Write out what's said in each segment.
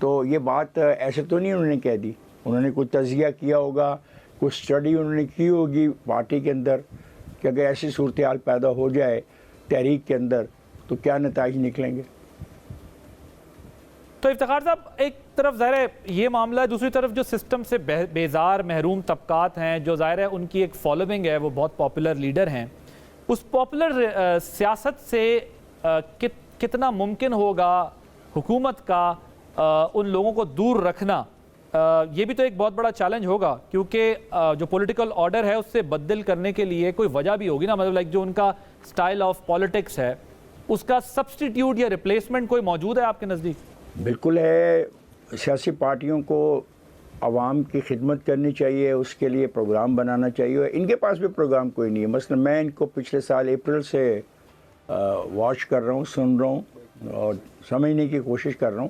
تو یہ بات ایسے تو نہیں انہوں نے کہہ دی, انہوں نے کوئی تجزیہ کیا ہوگا, کوئی اسٹڈی انہوں نے کی ہوگی پارٹی کے اندر کہ اگر ایسی صورتحال پیدا ہو جائے تحریک کے اندر تو کیا نتائج نکلیں گے. تو افتخار صاحب, ایک طرف ظاہر ہے یہ معاملہ ہے, دوسری طرف جو سسٹم سے بیزار محروم طبقات ہیں, جو ظاہر ہے ان کی ایک فالوئنگ ہے, وہ بہت پاپولر لیڈر ہیں, اس پاپولر سیاست سے کتنا ممکن ہوگا حکومت کا ان لوگوں کو دور رکھنا, یہ بھی تو ایک بہت بڑا چیلنج ہوگا, کیونکہ جو پولیٹیکل آرڈر ہے اس سے بدل کرنے کے لیے کوئی وجہ بھی ہوگی نا, مطلب لائک جو ان کا سٹائل آف پالیٹکس ہے اس کا سبسٹیٹیوٹ یا ریپلیسمنٹ کوئی موجود ہے آپ کے نزدیک؟ بالکل ہے, سیاسی پارٹیوں کو عوام کی خدمت کرنی چاہیے, اس کے لیے پروگرام بنانا چاہیے. ان کے پاس بھی پروگرام کوئی نہیں ہے. مثلا میں ان کو پچھلے سال اپریل سے واچ کر رہا ہوں, سن رہا ہوں اور سمجھنے کی کوشش کر رہا ہوں.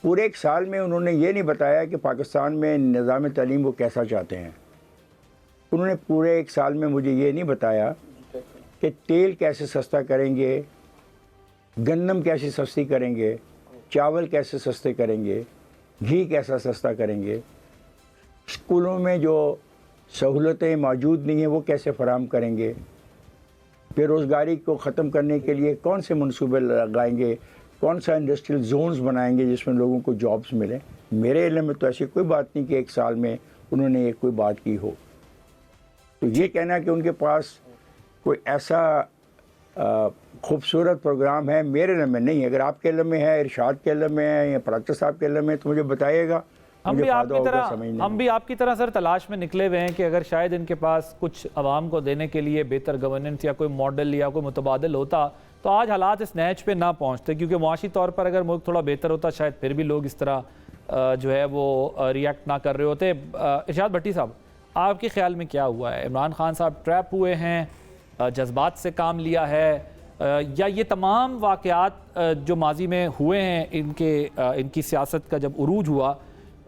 پورے ایک سال میں انہوں نے یہ نہیں بتایا کہ پاکستان میں نظام تعلیم وہ کیسا چاہتے ہیں. انہوں نے پورے ایک سال میں مجھے یہ نہیں بتایا کہ تیل کیسے سستا کریں گے, گندم کیسے سستی کریں گے, چاول کیسے سستے کریں گے, گھی کیسا سستا کریں گے, اسکولوں میں جو سہولتیں موجود نہیں ہیں وہ کیسے فراہم کریں گے, بے روزگاری کو ختم کرنے کے لیے کون سے منصوبے لگائیں گے, کون سا انڈسٹریل زونز بنائیں گے جس میں لوگوں کو جابس ملیں. میرے علم میں تو ایسی کوئی بات نہیں کہ ایک سال میں انہوں نے یہ کوئی بات کی ہو. تو یہ کہنا کہ ان کے پاس کوئی ایسا خوبصورت پروگرام ہے, میرے علم میں نہیں. اگر آپ کے علم میں ہے, ارشاد کے علم میں ہے یا پراکٹر صاحب کے علم میں تو مجھے بتائیے گا. ہم بھی آپ کی طرح سر تلاش میں نکلے ہوئے ہیں کہ اگر شاید ان کے پاس کچھ عوام کو دینے کے لیے بہتر گورننس یا کوئی ماڈل یا کوئی متبادل ہوتا تو آج حالات اس نہج پہ نہ پہنچتے, کیونکہ معاشی طور پر اگر ملک تھوڑا بہتر ہوتا شاید پھر بھی لوگ اس طرح جو ہے وہ ریئیکٹ نہ کر رہے ہوتے. ارشاد بھٹی صاحب, آپ کے خیال میں کیا ہوا ہے؟ عمران خان صاحب ٹریپ ہوئے ہیں, جذبات سے کام لیا ہے, یا یہ تمام واقعات جو ماضی میں ہوئے ہیں ان کی سیاست کا جب عروج ہوا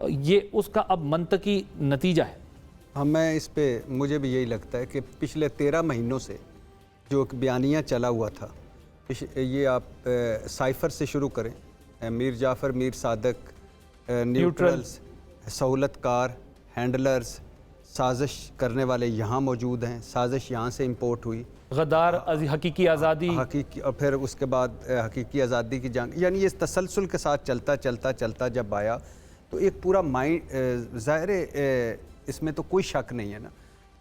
یہ اس کا اب منطقی نتیجہ ہے؟ میں اس پہ مجھے بھی یہی لگتا ہے کہ پچھلے 13 مہینوں سے جو ایک بیانیہ چلا ہوا تھا, یہ آپ سائفر سے شروع کریں, میر جعفر, میر صادق, نیوٹرلز, سہولت کار, ہینڈلرز, سازش کرنے والے یہاں موجود ہیں, سازش یہاں سے امپورٹ ہوئی, غدار, حقیقی آزادی, اور پھر اس کے بعد حقیقی آزادی کی جنگ, یعنی یہ تسلسل کے ساتھ چلتا جب آیا تو ایک پورا مائنڈ, ظاہر اس میں تو کوئی شک نہیں ہے نا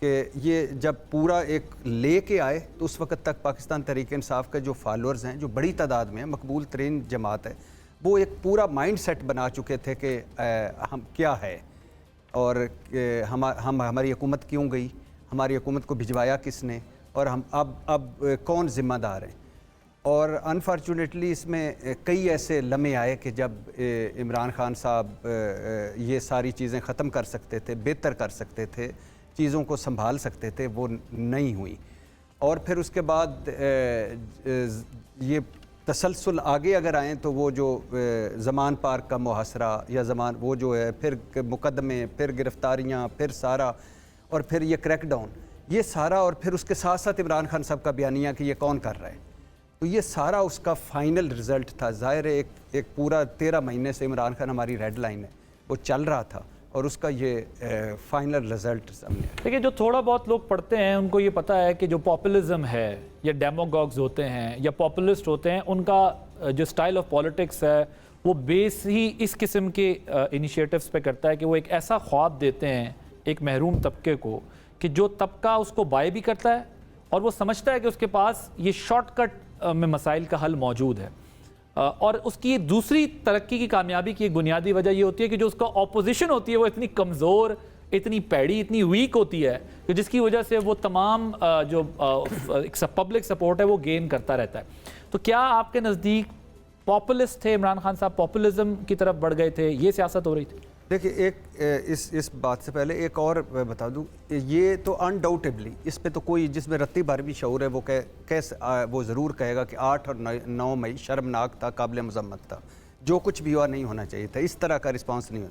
کہ یہ جب پورا ایک لے کے آئے تو اس وقت تک پاکستان تحریک انصاف کے جو فالورز ہیں, جو بڑی تعداد میں ہیں, مقبول ترین جماعت ہے, وہ ایک پورا مائنڈ سیٹ بنا چکے تھے کہ ہم کیا ہے اور ہماری حکومت کیوں گئی, ہماری حکومت کو بھجوایا کس نے, اور ہم اب کون ذمہ دار ہیں. اور انفارچونیٹلی اس میں کئی ایسے لمحے آئے کہ جب عمران خان صاحب یہ ساری چیزیں ختم کر سکتے تھے, بہتر کر سکتے تھے, چیزوں کو سنبھال سکتے تھے, وہ نہیں ہوئی. اور پھر اس کے بعد یہ تسلسل آگے اگر آئیں تو وہ جو زمان پارک کا محاصرہ یا وہ جو ہے, پھر مقدمے, پھر گرفتاریاں, پھر سارا, اور پھر یہ کریک ڈاؤن, یہ سارا, اور پھر اس کے ساتھ ساتھ عمران خان صاحب کا بیانیہ کہ یہ کون کر رہا ہے, تو یہ سارا اس کا فائنل رزلٹ تھا. ظاہر ہے ایک پورا 13 مہینے سے عمران خان ہماری ریڈ لائن ہے, وہ چل رہا تھا, اور اس کا یہ فائنل رزلٹ سامنے ہے. دیکھیں, جو تھوڑا بہت لوگ پڑھتے ہیں ان کو یہ پتہ ہے کہ جو پاپولزم ہے یا ڈیموگاگز ہوتے ہیں یا پاپولسٹ ہوتے ہیں, ان کا جو سٹائل آف پالیٹکس ہے وہ بیس ہی اس قسم کے انیشیٹوز پہ کرتا ہے کہ وہ ایک ایسا خواب دیتے ہیں ایک محروم طبقے کو کہ جو طبقہ اس کو بائی بھی کرتا ہے اور وہ سمجھتا ہے کہ اس کے پاس یہ شارٹ کٹ میں مسائل کا حل موجود ہے. اور اس کی دوسری ترقی کی کامیابی کی ایک بنیادی وجہ یہ ہوتی ہے کہ جو اس کا اپوزیشن ہوتی ہے وہ اتنی کمزور, اتنی پیڑی, اتنی ویک ہوتی ہے کہ جس کی وجہ سے وہ تمام جو پبلک سپورٹ ہے وہ گین کرتا رہتا ہے. تو کیا آپ کے نزدیک پاپولسٹ تھے عمران خان صاحب, پاپولزم کی طرف بڑھ گئے تھے, یہ سیاست ہو رہی تھی؟ دیکھیں, ایک اس بات سے پہلے ایک اور بتا دوں, یہ تو انڈاؤٹیبلی اس پہ تو کوئی جس میں رتی بھر بھی شعور ہے وہ ضرور کہے گا کہ 8 اور 9 مئی شرمناک تھا, قابل مذمت تھا, جو کچھ بھی ہوا نہیں ہونا چاہیے تھا, اس طرح کا رسپانس نہیں ہوا.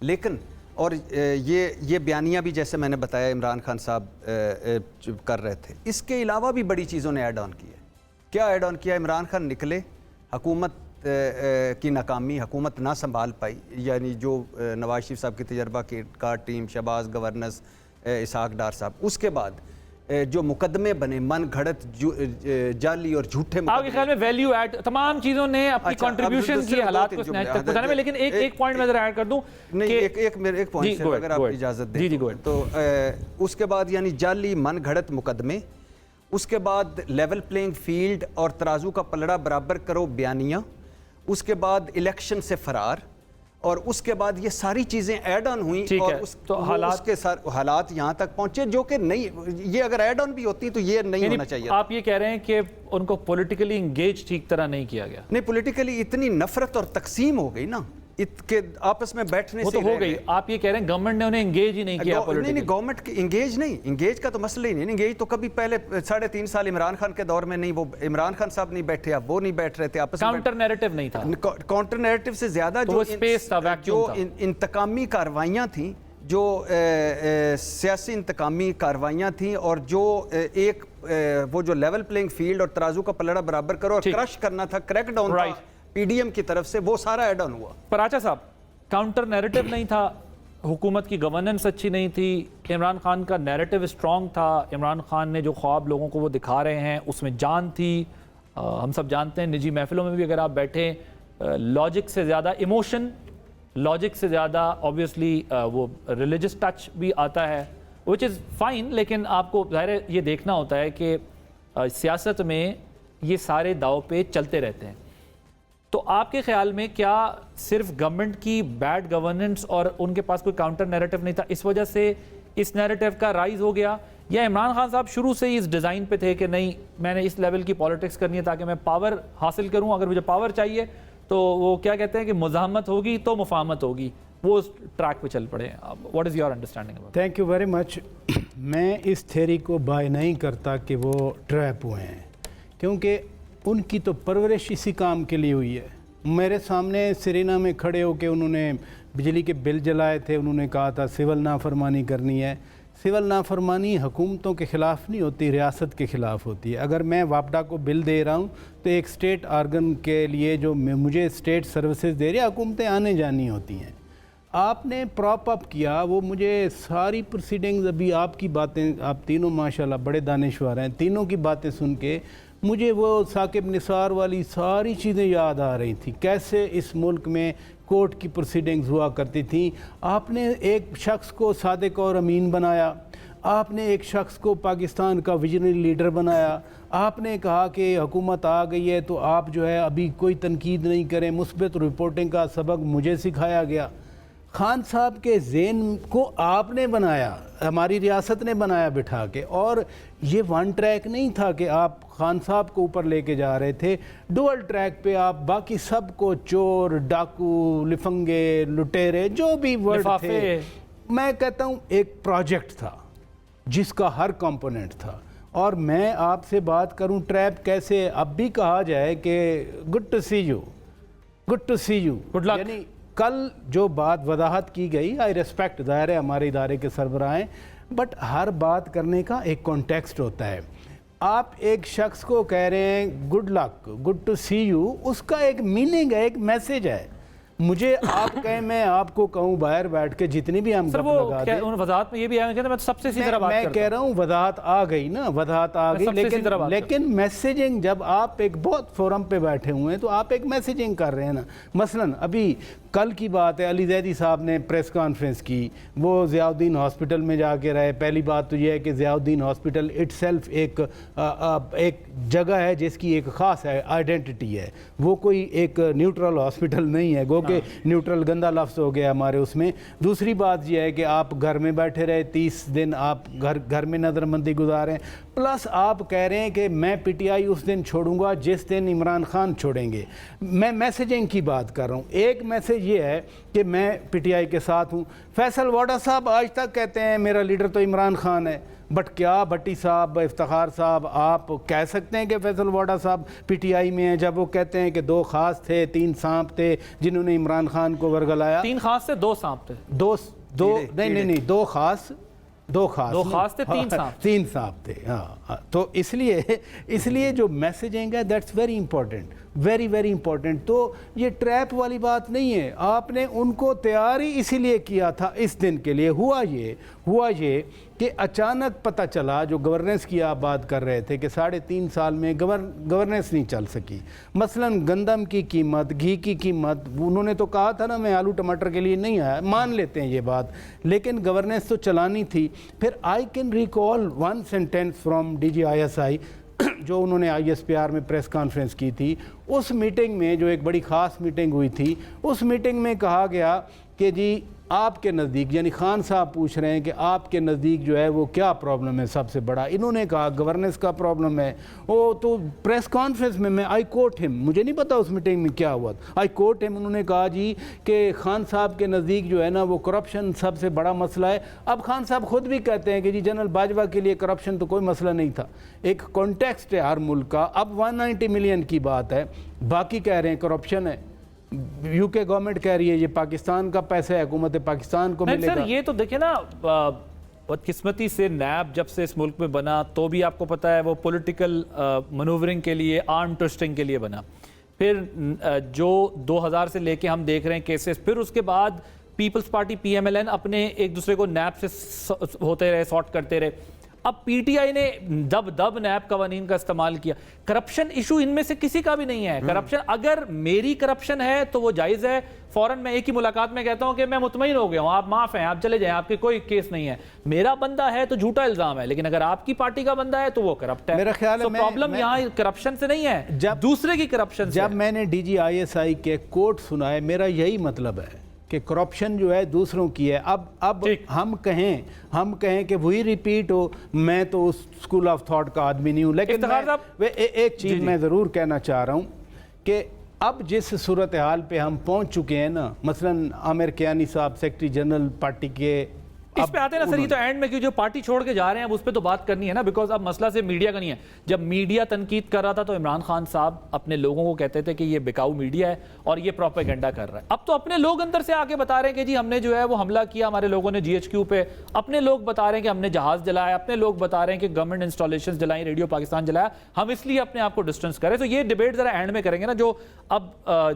لیکن اور یہ بیانیہ بھی جیسے میں نے بتایا عمران خان صاحب کر رہے تھے, اس کے علاوہ بھی بڑی چیزوں نے ایڈ آن کیا. کیا ایڈ آن کیا؟ عمران خان نکلے, حکومت کی ناکامی حکومت نہ سنبھال پائی، یعنی جو نواز شریف صاحب کی تجربہ کار ٹیم، شہباز گورننس، اسحاق ڈار صاحب، اس کے بعد جو مقدمے بنے من گھڑت جعلی اور جھوٹے آپ کے خیال میں ویلیو ایڈ تمام چیزوں نے اپنی کنٹریبیوشن کی حالات کو اس نے تک پہنچانے میں، لیکن ایک پوائنٹ میں ذرا ایڈ کر دوں نہیں، ایک پوائنٹ سے اگر آپ اجازت دیں تو اس کے بعد یعنی جعلی من گھڑت مقدمے، اس کے بعد لیول پلینگ فیلڈ اور ترازو کا پلڑا برابر کرو بیانیہ، اس کے بعد الیکشن سے فرار، اور اس کے بعد یہ ساری چیزیں ایڈ آن ہوئیں اور اس کے حالات یہاں تک پہنچے جو کہ نہیں، یہ اگر ایڈ آن بھی ہوتی تو یہ نہیں ہونا چاہیے۔ آپ یہ کہہ رہے ہیں کہ ان کو پولیٹیکلی انگیج ٹھیک طرح نہیں کیا گیا؟ نہیں، پولیٹیکلی اتنی نفرت اور تقسیم ہو گئی نا کہ آپس میں بیٹھنے سے ہو گئی۔ آپ یہ کہہ رہے ہیں گورنمنٹ نے انہیں انگیج ہی نہیں کیا پولیٹیکلی؟ نہیں، گورنمنٹ انگیج نہیں، انگیج کا تو مسئلہ ہی نہیں، انگیج تو کبھی پہلے 3.5 سال عمران خان کے دور میں نہیں، وہ عمران خان صاحب نہیں بیٹھے، اب وہ نہیں بیٹھ رہے تھے آپس میں، کاؤنٹر نیریٹو نہیں تھا، کاؤنٹر نیریٹو سے زیادہ جو انتقامی کارروائیاں تھیں، جو سیاسی انتقامی کارروائیاں تھیں، اور جو ایک وہ جو لیول پلینگ فیلڈ اور ترازو کا پلڑا برابر کرو اور کرش کرنا تھا، کریک ڈاؤن تھا پی ڈی ایم کی طرف سے، وہ سارا ایڈ آن ہوا۔ پراچا صاحب، کاؤنٹر نیریٹو نہیں تھا، حکومت کی گورننس اچھی نہیں تھی، عمران خان کا نیریٹو اسٹرانگ تھا، عمران خان نے جو خواب لوگوں کو وہ دکھا رہے ہیں اس میں جان تھی، ہم سب جانتے ہیں نجی محفلوں میں بھی اگر آپ بیٹھیں لاجک سے زیادہ ایموشن، لاجک سے زیادہ آبویسلی وہ ریلیجس ٹچ بھی آتا ہے، وچ از فائن، لیکن آپ کو ظاہر ہے یہ دیکھنا ہوتا ہے کہ سیاست میں یہ سارے داؤ پہ چلتے رہتے ہیں۔ تو آپ کے خیال میں کیا صرف گورنمنٹ کی بیڈ گورننس اور ان کے پاس کوئی کاؤنٹر نیریٹو نہیں تھا، اس وجہ سے اس نیریٹو کا رائز ہو گیا، یا عمران خان صاحب شروع سے ہی اس ڈیزائن پہ تھے کہ نہیں میں نے اس لیول کی پالیٹکس کرنی ہے تاکہ میں پاور حاصل کروں، اگر مجھے پاور چاہیے تو وہ کیا کہتے ہیں کہ مزاحمت ہوگی تو مفاہمت ہوگی، وہ اس ٹریک پہ چل پڑے؟ What is your understanding? Thank you very much. میں اس تھیوری کو بائی نہیں کرتا کہ وہ ٹریپ ہوئے ہیں، کیونکہ ان کی تو پرورش اسی کام کے لیے ہوئی ہے۔ میرے سامنے سرینا میں کھڑے ہو کے انہوں نے بجلی کے بل جلائے تھے، انہوں نے کہا تھا سول نافرمانی کرنی ہے۔ سول نافرمانی حکومتوں کے خلاف نہیں ہوتی، ریاست کے خلاف ہوتی ہے۔ اگر میں واپڈا کو بل دے رہا ہوں تو ایک اسٹیٹ آرگن کے لیے جو مجھے اسٹیٹ سروسز دے رہے ہیں، حکومتیں آنے جانی ہوتی ہیں۔ آپ نے پراپ اپ کیا، وہ مجھے ساری پروسیڈنگز، ابھی آپ کی باتیں، آپ تینوں ماشاءاللہ بڑے دانشور ہیں، تینوں کی باتیں سن کے مجھے وہ ثاقب نثار والی ساری چیزیں یاد آ رہی تھیں، کیسے اس ملک میں کورٹ کی پروسیڈنگز ہوا کرتی تھیں۔ آپ نے ایک شخص کو صادق اور امین بنایا، آپ نے ایک شخص کو پاکستان کا ویژنری لیڈر بنایا، آپ نے کہا کہ حکومت آ گئی ہے تو آپ جو ہے ابھی کوئی تنقید نہیں کریں، مثبت رپورٹنگ کا سبق مجھے سکھایا گیا۔ خان صاحب کے ذہن کو آپ نے بنایا، ہماری ریاست نے بنایا بٹھا کے، اور یہ ون ٹریک نہیں تھا کہ آپ خان صاحب کو اوپر لے کے جا رہے تھے، ڈوئل ٹریک پہ آپ باقی سب کو چور، ڈاکو، لفنگے، لٹیرے، جو بھی ورڈ تھے، میں کہتا ہوں ایک پروجیکٹ تھا جس کا ہر کمپوننٹ تھا۔ اور میں آپ سے بات کروں ٹریپ کیسے، اب بھی کہا جائے کہ good to see you, good to see you, good luck. یعنی کل جو بات وضاحت کی گئی، آئی ریسپیکٹ، ظاہر ہے ہمارے ادارے کے سربراہ ہیں، بٹ ہر بات کرنے کا ایک کانٹیکسٹ ہوتا ہے۔ آپ ایک شخص کو کہہ رہے ہیں good luck, good to see you, اس کا ایک میننگ ہے، ایک میسج ہے۔ مجھے آپ کہیں، میں آپ کو کہوں باہر بیٹھ کے جتنی بھی ہم گپ لگا دیں، وضاحت میں یہ بھی آئے کہ میں سب سے اسی طرح بات کرتا ہوں، میں کہہ رہا ہوں وضاحت آ گئی نا، وضاحت آ گئی، لیکن میسیجنگ، جب آپ ایک بہت فورم پہ بیٹھے ہوئے ہیں تو آپ ایک میسیجنگ کر رہے ہیں نا۔ مثلا ابھی کل کی بات ہے، علی زیدی صاحب نے پریس کانفرنس کی، وہ ضیاء الدین ہاسپٹل میں جا کے رہے۔ پہلی بات تو یہ ہے کہ ضیاء الدین ہاسپٹل اٹ سیلف ایک جگہ ہے جس کی ایک خاص آئیڈینٹی ہے، وہ کوئی ایک نیوٹرل ہاسپٹل نہیں ہے، گو کہ نیوٹرل گندا لفظ ہو گیا ہمارے اس میں۔ دوسری بات یہ ہے کہ آپ گھر میں بیٹھے رہے، 30 دن آپ گھر میں نظر بندی گزاریں، پلس آپ کہہ رہے ہیں کہ میں پی ٹی آئی اس دن چھوڑوں گا جس دن عمران خان چھوڑیں گے۔ میں میسیجنگ کی بات کر رہا ہوں۔ ایک میسیج یہ ہے کہ میں پی ٹی آئی کے ساتھ ہوں۔ فیصل واڈا صاحب آج تک کہتے ہیں میرا لیڈر تو عمران خان ہے، بٹ کیا بھٹی صاحب، افتخار صاحب، آپ کہہ سکتے ہیں کہ فیصل واڈا صاحب پی ٹی آئی میں ہیں جب وہ کہتے ہیں کہ 2 خاص تھے، 3 سانپ تھے جنہوں نے عمران خان کو ورگلایا؟ 3 خاص تھے، 2 سانپ تھے، نہیں 2 خاص تھے، 3 سانپ تھے، ہاں۔ تو اس لیے جو میسیجنگ ہے that's very important. Very very important. تو یہ ٹریپ والی بات نہیں ہے, آپ نے ان کو تیار ہی اسی لیے کیا تھا اس دن کے لیے. ہوا یہ کہ اچانک پتہ چلا, جو گورننس کی آپ بات کر رہے تھے کہ 3.5 سال میں گورننس نہیں چل سکی. مثلا گندم کی قیمت, گھی کی قیمت, انہوں نے تو کہا تھا نا میں آلو ٹماٹر کے لیے نہیں آیا, مان لیتے ہیں یہ بات, لیکن گورننس تو چلانی تھی. پھر I can recall one sentence from DGISI جو انہوں نے ISPR میں پریس کانفرنس کی تھی. اس میٹنگ میں, جو ایک بڑی خاص میٹنگ ہوئی تھی, اس میٹنگ میں کہا گیا کہ جی آپ کے نزدیک, یعنی خان صاحب پوچھ رہے ہیں کہ آپ کے نزدیک جو ہے وہ کیا پرابلم ہے سب سے بڑا. انہوں نے کہا گورننس کا پرابلم ہے. وہ تو پریس کانفرنس میں آئی کوٹ ہم, مجھے نہیں پتا اس میٹنگ میں کیا ہوا, آئی کوٹ ہم, انہوں نے کہا جی کہ خان صاحب کے نزدیک جو ہے نا وہ کرپشن سب سے بڑا مسئلہ ہے. اب خان صاحب خود بھی کہتے ہیں کہ جی جنرل باجوہ کے لیے کرپشن تو کوئی مسئلہ نہیں تھا. ایک کانٹیکسٹ ہے ہر ملک کا. اب 190 ملین کی بات ہے, باقی کہہ رہے ہیں کرپشن ہے. UK گورنمنٹ کہہ رہی ہے یہ پاکستان کا پیسہ ہے, حکومت پاکستان کو ملے گا. سر یہ تو دیکھیں نا, بدقسمتی سے نیب جب سے اس ملک میں بنا تو بھی آپ کو پتہ ہے وہ پولیٹیکل منوورنگ کے لیے, آرم ٹوسٹنگ کے لیے بنا. پھر جو 2000 سے لے کے ہم دیکھ رہے ہیں کیسز, پھر اس کے بعد پیپلز پارٹی PMLN اپنے ایک دوسرے کو نیب سے ہوتے رہے, سارٹ کرتے رہے. اب PTI نے دب نیب قوانین کا استعمال کیا. کرپشن ایشو ان میں سے کسی کا بھی نہیں ہے. کرپشن اگر میری کرپشن ہے تو وہ جائز ہے, فوراً میں ایک ہی ملاقات میں کہتا ہوں کہ میں مطمئن ہو گیا ہوں, آپ معاف ہیں, آپ چلے جائیں, آپ کے کوئی کیس نہیں ہے. میرا بندہ ہے تو جھوٹا الزام ہے, لیکن اگر آپ کی پارٹی کا بندہ ہے تو وہ کرپٹ ہے. میرا خیال ہے پرابلم یہاں کرپشن سے نہیں ہے, دوسرے کی کرپشن سے. جب میں نے DGISI کے کوٹ سنا ہے, میرا یہی مطلب ہے کہ کرپشن جو ہے دوسروں کی ہے. اب ہم کہیں کہ وہی ریپیٹ ہو, میں تو اس سکول آف تھاٹ کا آدمی نہیں ہوں. لیکن ایک چیز میں ضرور کہنا چاہ رہا ہوں کہ اب جس صورتحال پہ ہم پہنچ چکے ہیں نا, مثلا عامر کیانی صاحب سیکرٹری جنرل پارٹی کے, اس پہ آتے ہیں نا سر, یہ تو اینڈ میں کہ جو پارٹی چھوڑ کے جا رہے ہیں اب اس پہ تو بات کرنی ہے نا, بیکاز اب مسئلہ سے میڈیا کا نہیں ہے. جب میڈیا تنقید کر رہا تھا تو عمران خان صاحب اپنے لوگوں کو کہتے تھے کہ یہ بکاؤ میڈیا ہے اور یہ پروپیگنڈا کر رہا ہے. اب تو اپنے لوگ اندر سے آ کے بتا رہے ہیں کہ جی ہم نے جو ہے وہ حملہ کیا, ہمارے لوگوں نے GHQ پہ, اپنے لوگ بتا رہے ہیں کہ ہم نے جہاز جلایا, اپنے لوگ بتا رہے ہیں کہ گورنمنٹ انسٹالیشنز جلائیں, ریڈیو پاکستان جلایا, ہم اس لیے اپنے آپ کو ڈسٹنس کریں. تو یہ ڈیبیٹ ذرا اینڈ میں کریں گے نا, جو اب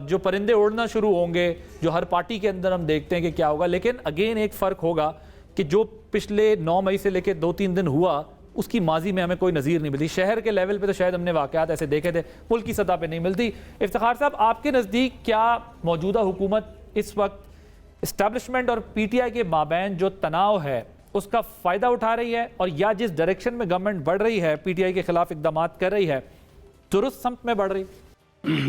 جو پرندے اڑنا شروع ہوں گے, جو ہر پارٹی کے اندر ہم دیکھتے ہیں کہ کیا ہوگا. لیکن اگین ایک فرق ہوگا کہ جو پچھلے 9 مئی سے لے کے 2-3 دن ہوا, اس کی ماضی میں ہمیں کوئی نظیر نہیں ملتی. شہر کے لیول پہ تو شاید ہم نے واقعات ایسے دیکھے تھے, ملک کی سطح پہ نہیں ملتی. افتخار صاحب, آپ کے نزدیک کیا موجودہ حکومت اس وقت اسٹیبلشمنٹ اور PTI کے مابین جو تناؤ ہے اس کا فائدہ اٹھا رہی ہے, اور یا جس ڈائریکشن میں گورنمنٹ بڑھ رہی ہے, PTI کے خلاف اقدامات کر رہی ہے, درست سمت میں بڑھ رہی؟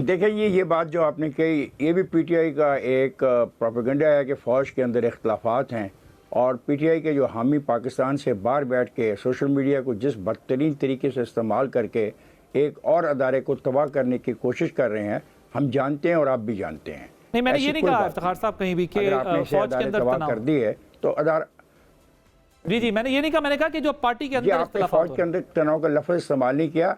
دیکھیں یہ بات جو آپ نے کہی, یہ بھی PTI کا ایک پروپیگنڈا ہے کہ فوج کے اندر اختلافات ہیں, اور PTI کے جو حامی پاکستان سے باہر بیٹھ کے سوشل میڈیا کو جس بدترین طریقے سے استعمال کر کے ایک اور ادارے کو تباہ کرنے کی کوشش کر رہے ہیں, ہم جانتے ہیں اور آپ بھی جانتے ہیں. نہیں, میں نے یہ نہیں کہا افتخار صاحب کہیں بھی کہ فوج کے اندر تباہ کر دی ہے تو ادارہ, جی میں نے یہ نہیں کہا, میں نے کہا کہ جو پارٹی کے اندر اختلافات, فوج کے اندر تناؤ کا لفظ استعمال نہیں کیا.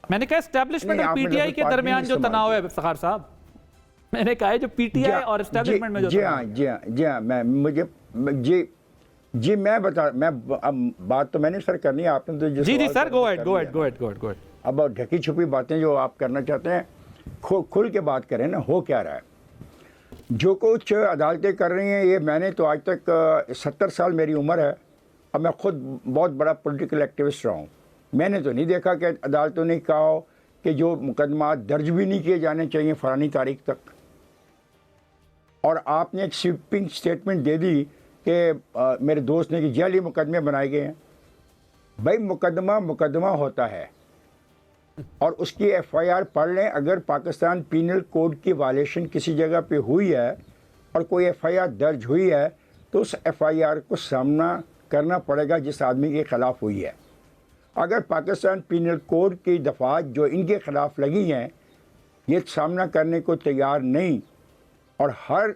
میں نے کہا اسٹیبلشمنٹ اور PTI کے درمیان جو تناؤ ہے افتخار صاحب, میں نے کہا ہے جو PTI اور اسٹیبلشمنٹ میں جو جی ہاں میں بات تو میں نے سر کرنی ہے, آپ نے تو جی سر گو ایڈ. اب ڈھکی چھپی باتیں جو آپ کرنا چاہتے ہیں, کھل کے بات کریں نا, ہو کیا رہا ہے. جو کچھ عدالتیں کر رہی ہیں, یہ میں نے تو آج تک 70 سال میری عمر ہے, اب میں خود بہت بڑا پولیٹیکل ایکٹیوسٹ رہا ہوں, میں نے تو نہیں دیکھا کہ عدالتوں نے کہا ہو کہ جو مقدمات درج بھی نہیں کیے جانے چاہیے فلانی تاریخ تک, اور آپ نے ایک سویپنگ سٹیٹمنٹ دے دی کہ میرے دوست نے کہ جعلی مقدمے بنائے گئے ہیں. بھائی مقدمہ ہوتا ہے, اور اس کی FIR پڑھ لیں. اگر پاکستان پینل کوڈ کی وائلیشن کسی جگہ پہ ہوئی ہے اور کوئی FIR درج ہوئی ہے تو اس FIR کو سامنا کرنا پڑے گا جس آدمی کے خلاف ہوئی ہے. اگر پاکستان پینل کوڈ کی دفعات جو ان کے خلاف لگی ہیں یہ سامنا کرنے کو تیار نہیں, اور ہر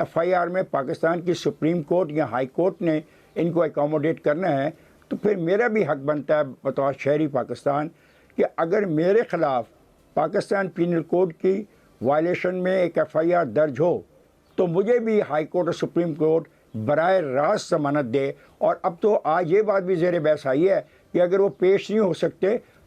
FIR میں پاکستان کی سپریم کورٹ یا ہائی کورٹ نے ان کو اکوموڈیٹ کرنا ہے, تو پھر میرا بھی حق بنتا ہے بطور شہری پاکستان کہ اگر میرے خلاف پاکستان پینل کوڈ کی وائلیشن میں ایک FIR درج ہو تو مجھے بھی ہائی کورٹ اور سپریم کورٹ براہ راست ضمانت دے. اور اب تو آج یہ بات بھی زیر بحث آئی ہے کہ اگر وہ پیش نہیں ہو سکتے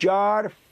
4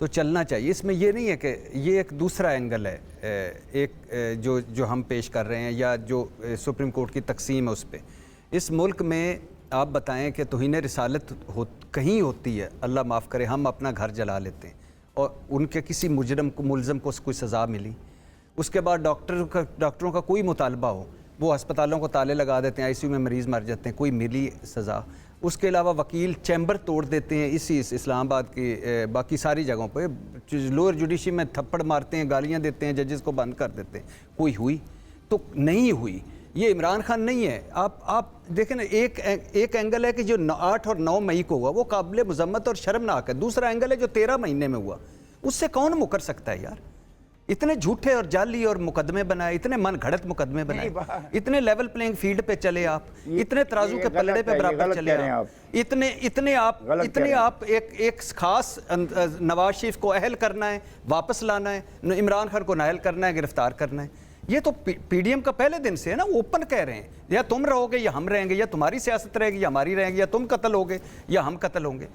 تو چلنا چاہیے. اس میں یہ نہیں ہے کہ یہ ایک دوسرا اینگل ہے ایک جو ہم پیش کر رہے ہیں یا جو سپریم کورٹ کی تقسیم ہے اس پہ. اس ملک میں آپ بتائیں کہ توہین رسالت کہیں ہوتی ہے, اللہ معاف کرے, ہم اپنا گھر جلا لیتے ہیں اور ان کے کسی مجرم کو ملزم کو کوئی سزا ملی, اس کے بعد ڈاکٹروں کا کوئی مطالبہ ہو, وہ ہسپتالوں کو تالے لگا دیتے ہیں, آئی سی یو میں مریض مر جاتے ہیں, کوئی ملی سزا. اس کے علاوہ وکیل چیمبر توڑ دیتے ہیں اسی اسلام آباد کی باقی ساری جگہوں پہ, لوئر جوڈیشری میں تھپڑ مارتے ہیں, گالیاں دیتے ہیں, ججز کو بند کر دیتے ہیں. کوئی ہوئی تو نہیں ہوئی. یہ عمران خان نہیں ہے. آپ دیکھیں نا, ایک اینگل ہے کہ جو 8 اور 9 مئی کو ہوا وہ قابل مذمت اور شرمناک ہے. دوسرا اینگل ہے جو 13 مہینے میں ہوا, اس سے کون مکر سکتا ہے یار؟ اتنے جھوٹے اور جعلی اور مقدمے بنائے, اتنے من گھڑت مقدمے بنائے, اتنے لیول پلینگ فیلڈ پہ چلے آپ, اتنے ترازو کے پلڑے پہ برابر چلے آپ, اتنے آپ ایک خاص نواز شریف کو اہل کرنا ہے, واپس لانا ہے, عمران خان کو نااہل کرنا ہے, گرفتار کرنا ہے. یہ تو پی ڈی ایم کا پہلے دن سے ہے نا, اوپن کہہ رہے ہیں یا تم رہو گے یا ہم رہیں گے, یا تمہاری سیاست رہے گی یا ہماری رہیں گی, یا تم قتل ہوگے یا ہم قتل ہوں گے.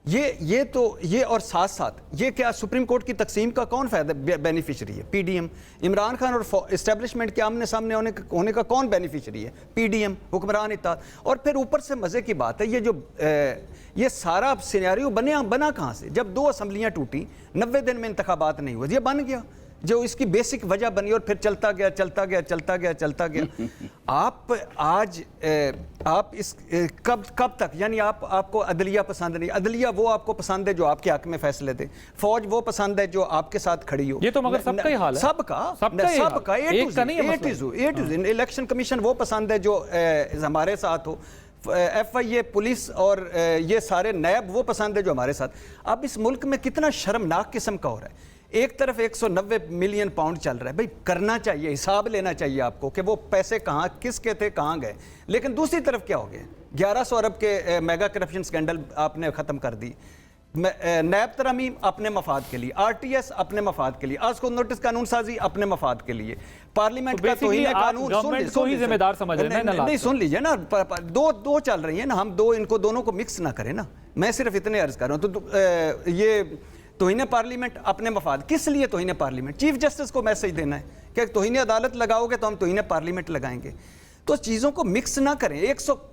یہ اور ساتھ ساتھ یہ کیا سپریم کورٹ کی تقسیم کا کون فائدہ بینیفیشری ہے؟ پی ڈی ایم. عمران خان اور اسٹیبلشمنٹ کے آمنے سامنے ہونے کا کون بینیفیشری ہے؟ پی ڈی ایم, حکمران اتحاد. اور پھر اوپر سے مزے کی بات ہے یہ سارا سینیریو بنا کہاں سے؟ جب 2 اسمبلیاں ٹوٹی, 90 دن میں انتخابات نہیں ہوئے, یہ بن گیا جو اس کی بیسک وجہ بنی, اور پھر چلتا گیا. آپ اس کب تک, یعنی آپ کو عدلیہ پسند نہیں, عدلیہ وہ آپ کو پسند ہے جو آپ کے حق میں فیصلے دے, فوج وہ پسند ہے جو آپ کے ساتھ کھڑی ہو. یہ تو مگر سب کا ہی حال ہے, سب کا ایک کا نہیں. الیکشن کمیشن وہ پسند ہے جو ہمارے ساتھ ہو, ایف آئی اے پولیس اور یہ سارے نیب وہ پسند ہے جو ہمارے ساتھ. اب اس ملک میں کتنا شرمناک قسم کا ہو رہا ہے. ایک طرف 190 ملین پاؤنڈ چل رہا ہے, بھائی کرنا چاہیے, حساب لینا چاہیے آپ کو کہ وہ پیسے کہاں کس کے تھے, کہاں گئے. لیکن دوسری طرف کیا ہو گیا, 1100 ارب کے میگا کرپشن سکینڈل آپ نے ختم کر دی, نیب ترمیم اپنے مفاد کے لیے, آر ٹی ایس اپنے مفاد کے لیے, آج کو نوٹس قانون سازی اپنے مفاد کے لیے, پارلیمنٹ کا توہین قانون سن لیجیے نا, دو چل رہی ہیں نا, ہم ان کو دونوں کو مکس نہ کریں نا. میں صرف اتنے عرض کر رہا ہوں. تو یہ توہین پارلیمنٹ اپنے مفاد, کس لیے توہین پارلیمنٹ؟ چیف جسٹس کو میسج دینا ہے کہ توہین عدالت لگاؤ گے تو ہم توہین پارلیمنٹ لگائیں گے. تو چیزوں کو مکس نہ کریں,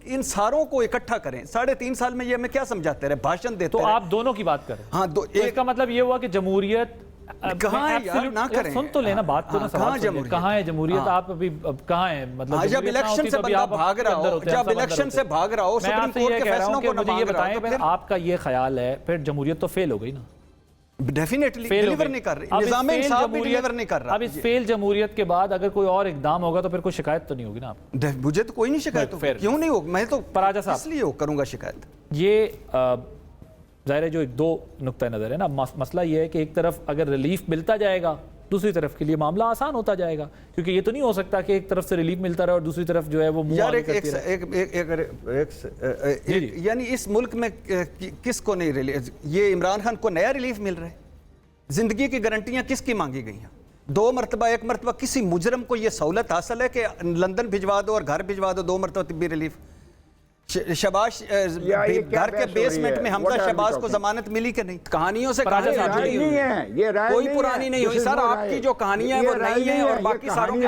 ان ساروں کو اکٹھا کریں. 3.5 سال میں یہ ہمیں کیا سمجھاتے رہے, بھاشن دیتے رہے. تو آپ دونوں کی بات کریں. ہاں, اس کا مطلب یہ ہوا کہ جمہوریت کہاں ہے یار, نہ کریں. سن تو لینا بات کو, کہاں ہے جمہوریت؟ آپ ابھی کہاں ہیں؟ مطلب جب الیکشن سے بندہ بھاگ رہا ہو, جب الیکشن سے بھاگ رہا ہو, سپریم کورٹ کے فیصلوں کو نہ مان رہا ہو, تو پھر آپ کا یہ خیال ہے پھر جمہوریت تو فیل ہو گئی نا. ڈیفینیٹلی ڈیلیور نہیں کر رہی, نظام انصاف بھی ڈیلیور نہیں کر رہا. اب اس فیل جمہوریت کے بعد اگر کوئی اور اقدام ہوگا تو پھر کوئی شکایت تو نہیں ہوگی نا آپ؟ مجھے تو کوئی نہیں شکایت ہوگی. کیوں نہیں ہوگی؟ میں تو اس لیے کروں گا شکایت. یہ ظاہر ہے جو 2 نقطہ نظر ہے نا, مسئلہ یہ ہے کہ ایک طرف اگر ریلیف ملتا جائے گا, دوسری طرف کے لیے معاملہ آسان ہوتا جائے گا, کیونکہ یہ تو نہیں ہو سکتا کہ ایک طرف سے ریلیف ملتا رہے اور دوسری طرف جو ہے وہ منہ آگے کرتی رہے. یعنی اس ملک میں کس کو نہیں ریلیف, یہ عمران خان کو نیا ریلیف مل رہا ہے. زندگی کی گارنٹیاں کس کی مانگی گئی ہیں؟ 2 مرتبہ, 1 مرتبہ کسی مجرم کو یہ سہولت حاصل ہے کہ لندن بھجوا دو اور گھر بھجوا دو, 2 مرتبہ طبی ریلیف. شباز گھر کے بیسمنٹ میں حمزہ شہباز کو ضمانت ملی کہ نہیں؟ کہانیوں سے کوئی پرانی نہیں ہوئی سر. آپ کی جو کہانیاں ہیں وہ نہیں ہیں اور باقی ساروں کی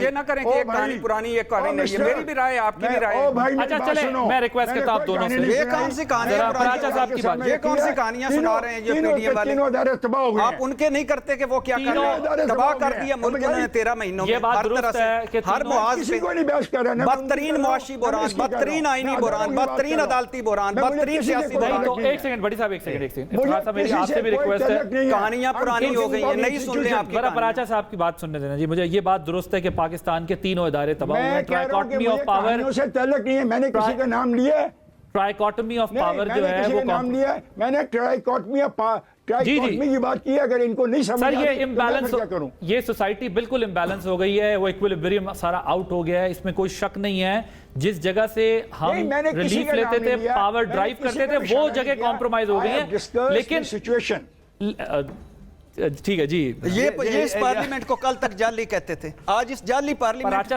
یہ نہ کریں کہ ایک کہانی پرانی ایک کہانی نہیں ہے. میری بھی رائے, آپ کی بھی رائے. اچھا چلیں, میں ریکویسٹ کرتا ہوں آپ دونوں سے, یہ کون سی کہانیاں, یہ کون سی کہانیاں سنا رہے ہیں یہ پی ڈی ایم والے؟ آپ ان کے نہیں کرتے کہ وہ کیا کر رہے ہیں, تباہ کر دیا ملک نے 13 مہینوں میں. ہر طرح سے ہر محاذ پہ بدترین معاشی بحران, بدترین آئینی بحران, بدترین عدالتی بحران, بدترین سیاسی بحران. تو ایک سیکنڈ بڑی صاحب, ایک سیکنڈ میری آپ سے بھی ریکویسٹ ہے, کہانیاں پرانی ہو گئی ہیں, نہیں سن لیں آپ کی. ذرا پراچا صاحب کی بات سننے دینا جی. مجھے یہ بات درست ہے کہ پاکستان کے 3 ادارے تباہ ہوئے ہیں. ٹرائیکاٹمی آف پاور سے تعلق نہیں ہے, میں نے کسی کا نام لیا ہے. ٹرائیکاٹمی آف پاور جو ہے وہ نام لیا ہے, میں نے ٹرائیکاٹمی آف ٹرائیکاٹمی کی بات کی. اگر ان کو نہیں سمجھ سر یہ امبیلنس, یہ سوسائٹی بالکل امبیلنس ہو گئی ہے, وہ ایکویلیبریم سارا آؤٹ ہو گیا ہے, اس میں کوئی شک نہیں ہے. جس جگہ سے ہم ریلیف لیتے تھے, پاور ڈرائیو کرتے تھے, وہ جگہ کمپرومائز ہو گئی ہیں. لیکن سچویشن ٹھیک ہے جی, یہ اس پارلیمنٹ کو کل تک جعلی کہتے تھے, آج اس جعلی پارلیمنٹ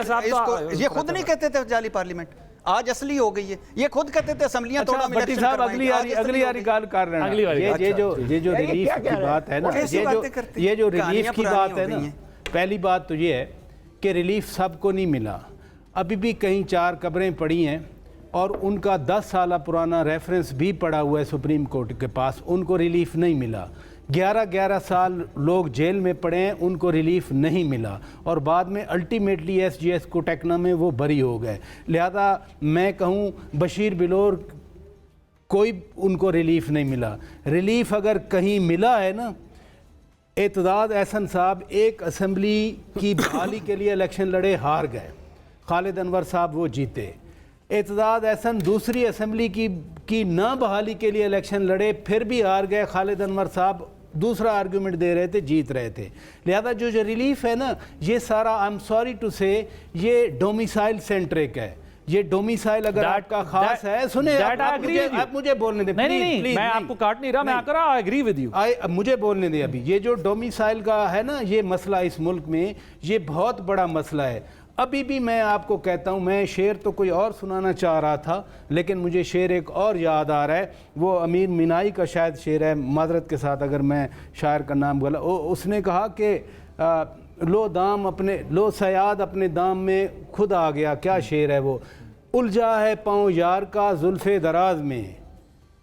یہ خود نہیں کہتے تھے جعلی پارلیمنٹ. آج اصلی ہو گئی ہے. یہ خود کہتے تھے اسمبلیاں توڑا ہم بٹی الیکشن صاحب کروائیں گے. اگلی باری گال کر رہے ہیں. یہ جو ریلیف کی بات ہے نا, یہ جو ریلیف کی بات ہے نا, پہلی بات تو یہ ہے کہ ریلیف سب کو نہیں ملا. ابھی بھی کہیں 4 قبریں پڑی ہیں اور ان کا 10 سالہ پرانا ریفرنس بھی پڑا ہوا ہے سپریم کورٹ کے پاس, ان کو ریلیف نہیں ملا. 11 سال لوگ جیل میں پڑے ہیں, ان کو ریلیف نہیں ملا, اور بعد میں الٹیمیٹلی ایس جی ایس کو ٹیکنا میں وہ بری ہو گئے. لہذا میں کہوں بشیر بلور کوئی ان کو ریلیف نہیں ملا. ریلیف اگر کہیں ملا ہے نا, اعتداد احسن صاحب ایک اسمبلی کی بحالی کے لیے الیکشن لڑے, ہار گئے. خالد انور صاحب وہ جیتے. اعتداد احسن دوسری اسمبلی کی نہ بحالی کے لیے الیکشن لڑے, پھر بھی ہار گئے. خالد انور صاحب دوسرا آرگومنٹ دے رہے تھے, جیت رہے تھے. لہذا جو ریلیف ہے نا, یہ سارا آئی ایم سوری ٹو سے یہ ڈومیسائل سینٹرک ہے. یہ ڈومیسائل اگر آپ کا خاص ہے, سنیں آپ مجھے بولنے دیں. نہیں, میں آپ کو کاٹ نہیں رہا, میں آ رہا ایگری ود یو. مجھے بولنے دیں. ابھی یہ جو ڈومیسائل کا ہے نا, یہ مسئلہ اس ملک میں یہ بہت بڑا مسئلہ ہے. ابھی بھی میں آپ کو کہتا ہوں, میں شعر تو کوئی اور سنانا چاہ رہا تھا, لیکن مجھے شعر ایک اور یاد آ رہا ہے. وہ امیر مینائی کا شاید شعر ہے, معذرت کے ساتھ اگر میں شاعر کا نام غلط. اس نے کہا کہ لو صیاد اپنے دام میں خود آ گیا. کیا شعر ہے وہ؟ الجھا ہے پاؤں یار کا زلف دراز میں,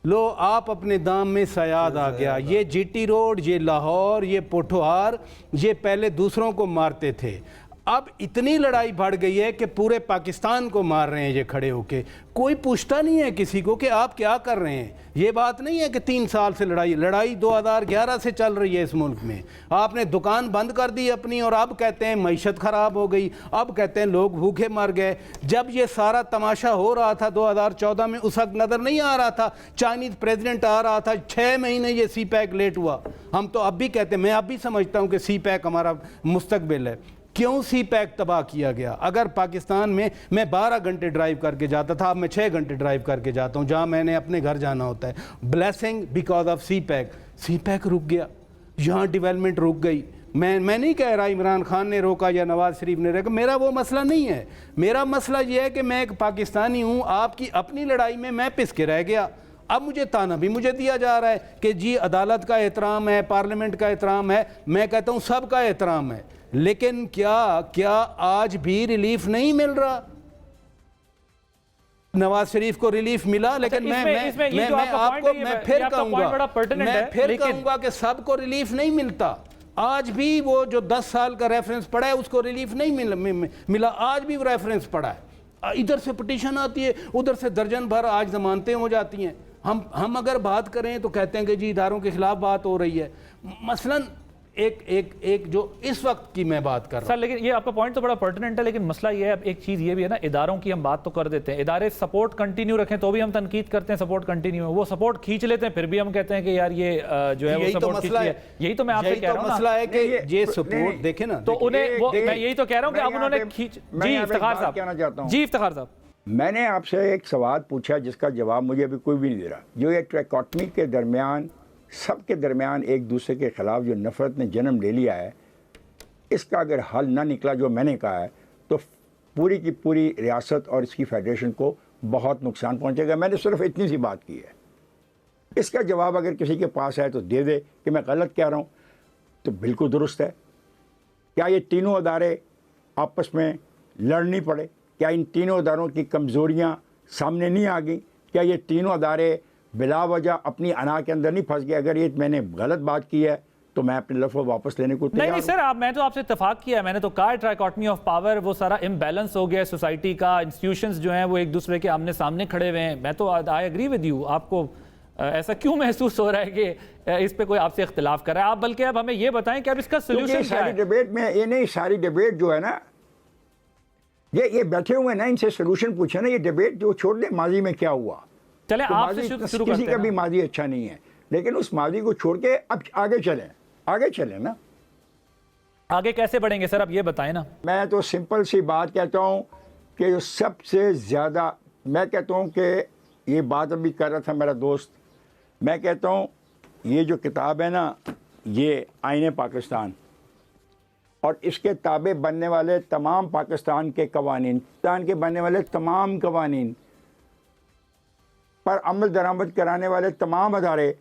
لو آپ اپنے دام میں صیاد آ گیا. یہ جی ٹی روڈ, یہ لاہور, یہ پوٹھوہار, یہ پہلے دوسروں کو مارتے تھے. اب اتنی لڑائی بڑھ گئی ہے کہ پورے پاکستان کو مار رہے ہیں یہ کھڑے ہو کے. کوئی پوچھتا نہیں ہے کسی کو کہ آپ کیا کر رہے ہیں. یہ بات نہیں ہے کہ 3 سال سے لڑائی 2011 سے چل رہی ہے اس ملک میں. آپ نے دکان بند کر دی اپنی, اور اب کہتے ہیں معیشت خراب ہو گئی, اب کہتے ہیں لوگ بھوکے مر گئے. جب یہ سارا تماشا ہو رہا تھا 2014 میں, اس وقت نظر نہیں آ رہا تھا چائنیز پریزیڈنٹ آ رہا تھا, 6 مہینے یہ سی پیک لیٹ ہوا. ہم تو اب بھی کہتے ہیں, میں اب بھی سمجھتا ہوں کہ سی پیک ہمارا مستقبل ہے. کیوں سی پیک تباہ کیا گیا؟ اگر پاکستان میں 12 گھنٹے ڈرائیو کر کے جاتا تھا, اب میں 6 گھنٹے ڈرائیو کر کے جاتا ہوں جہاں میں نے اپنے گھر جانا ہوتا ہے. Blessing because of CPEC رک گیا, یہاں ڈیولپمنٹ رک گئی. میں نہیں کہہ رہا عمران خان نے روکا یا نواز شریف نے روکا, میرا وہ مسئلہ نہیں ہے. میرا مسئلہ یہ ہے کہ میں ایک پاکستانی ہوں, آپ کی اپنی لڑائی میں پس کے رہ گیا. اب مجھے تانا بھی مجھے دیا جا رہا ہے کہ جی عدالت کا احترام ہے, پارلیمنٹ کا احترام ہے. میں کہتا ہوں سب کا احترام ہے, لیکن کیا آج بھی ریلیف نہیں مل رہا؟ نواز شریف کو ریلیف ملا, لیکن میں پھر کہوں گا کہ سب کو ریلیف نہیں ملتا. آج بھی وہ جو 10 سال کا ریفرنس پڑا ہے اس کو ریلیف نہیں ملا. آج بھی وہ ریفرنس پڑا ہے, ادھر سے پٹیشن آتی ہے, ادھر سے درجن بھر آج ضمانتیں ہو جاتی ہیں. ہم اگر بات کریں تو کہتے ہیں کہ جی اداروں کے خلاف بات ہو رہی ہے. مثلاً ایک جو اس وقت کی میں بات کر رہا ہوں سر, لیکن یہ آپ کا پوائنٹ تو بڑا پرٹیننٹ ہے, لیکن مسئلہ یہ ہے, اب ایک چیز یہ بھی ہے نا, اداروں کی ہم بات تو کر دیتے ہیں, ادارے سپورٹ کنٹینیو رکھیں تو بھی ہم تنقید کرتے ہیں سپورٹ کنٹینیو, وہ سپورٹ کھینچ لیتے ہیں پھر بھی ہم کہتے ہیں کہ یار یہ جو ہے وہ سپورٹ کھینچ لیا. یہی تو میں آپ سے کہہ رہا ہوں, مسئلہ ہے کہ یہ سپورٹ دیکھیں نا, تو انہیں میں یہی تو کہہ رہا ہوں کہ اب انہوں نے جی افتخار صاحب, میں نے آپ سے ایک سوال پوچھا جس کا جواب مجھے ابھی کوئی بھی نہیں دے رہا. جو یہ ٹریکوٹمی کے درمیان, سب کے درمیان ایک دوسرے کے خلاف جو نفرت نے جنم لے لیا ہے, اس کا اگر حل نہ نکلا جو میں نے کہا ہے تو پوری کی پوری ریاست اور اس کی فیڈریشن کو بہت نقصان پہنچے گا. میں نے صرف اتنی سی بات کی ہے. اس کا جواب اگر کسی کے پاس ہے تو دے دے کہ میں غلط کہہ رہا ہوں, تو بالکل درست ہے. کیا یہ تینوں ادارے آپس میں لڑ نہیں پڑے؟ کیا ان تینوں اداروں کی کمزوریاں سامنے نہیں آ گئیں؟ کیا یہ تینوں ادارے بلا وجہ اپنی انا کے اندر نہیں پھنس گئے؟ اگر یہ میں نے غلط بات کی ہے تو میں اپنے لفظ واپس لینے کو تیار ہوں. نہیں سر, میں تو آپ سے اتفاق کیا ہے, میں نے تو کہا ٹرائیکاٹمی آف پاور وہ سارا امبیلنس ہو گیا ہے سوسائٹی کا, انسٹیٹیوشنز جو ہیں وہ ایک دوسرے کے آمنے سامنے کھڑے ہوئے ہیں. میں تو آئی ایگری ود یو. آپ کو ایسا کیوں محسوس ہو رہا ہے کہ اس پہ کوئی آپ سے اختلاف کر رہا ہے؟ آپ بلکہ اب ہمیں یہ بتائیں کہ اب اس کا سولوشن کیا ہے؟ ڈیبیٹ میں یہ نہیں, ساری ڈیبیٹ جو ہے نا, یہ بیٹھے ہوئے نا, ان سے سولوشن پوچھے نا. یہ ڈیبیٹ جو چھوڑ دیں ماضی میں کیا ہوا, چلیں آپ سے شروع کرتے ہیں. کسی کا بھی ماضی اچھا نہیں ہے, لیکن اس ماضی کو چھوڑ کے اب آگے چلیں نا. آگے کیسے بڑھیں گے سر, اب یہ بتائیں نا. میں تو سمپل سی بات کہتا ہوں کہ جو سب سے زیادہ, میں کہتا ہوں کہ یہ بات ابھی کر رہا تھا میرا دوست, میں کہتا ہوں یہ جو کتاب ہے نا, یہ آئین پاکستان, اور اس کے تابع بننے والے تمام پاکستان کے قوانین، پاکستان کے بننے والے تمام قوانین پر عمل درآمد کرانے والے تمام ادارے